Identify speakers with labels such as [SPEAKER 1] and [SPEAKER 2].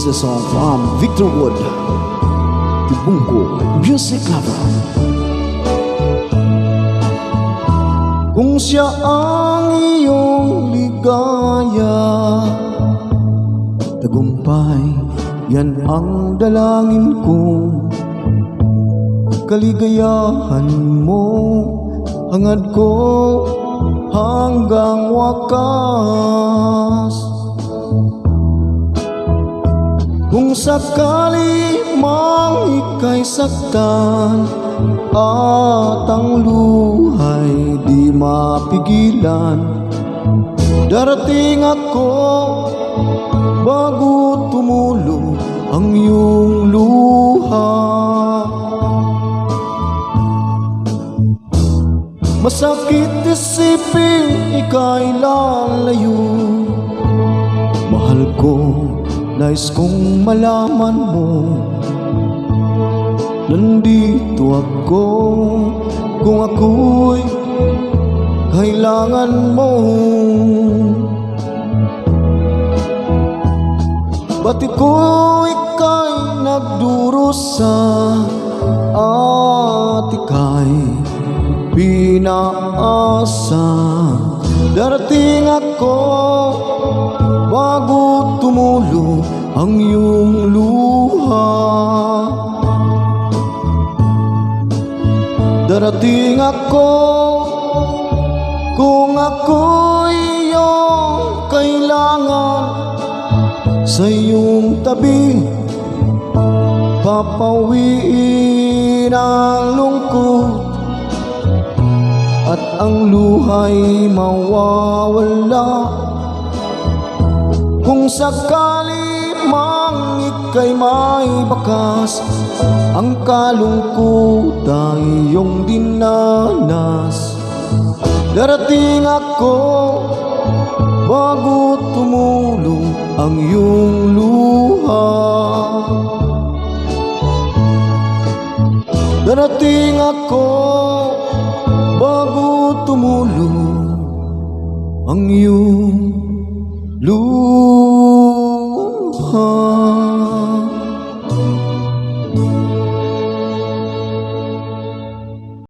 [SPEAKER 1] is a song from Victor Wood, Tibungko Music Lover. Kung siya ang iyong ligaya, tagumpay, yan ang dalangin ko. Kaligayahan mo, hangad ko hanggang wakas. Kung sakali mang ika'y saktan at ang luhay di mapigilan, darating ako bago tumulo ang iyong luha. Masakit isipin ika'y lalayo. Mahal ko, nais kong malaman mo, nandito ako kung ako'y kailangan mo. Ba't ikaw ika'y nagdurusa at ika'y pinaasa? Darating ako bago tumulo ang iyong luha. Darating ako kung ako'y iyong kailangan. Sa iyong tabi papawiin ang lungkot at ang luha'y mawawala. Kung sakali mang ika'y may bakas, ang kalungkutan iyong dinanas. Darating ako bago tumulo ang iyong luha. Darating ako bago tumulo ang iyong luha.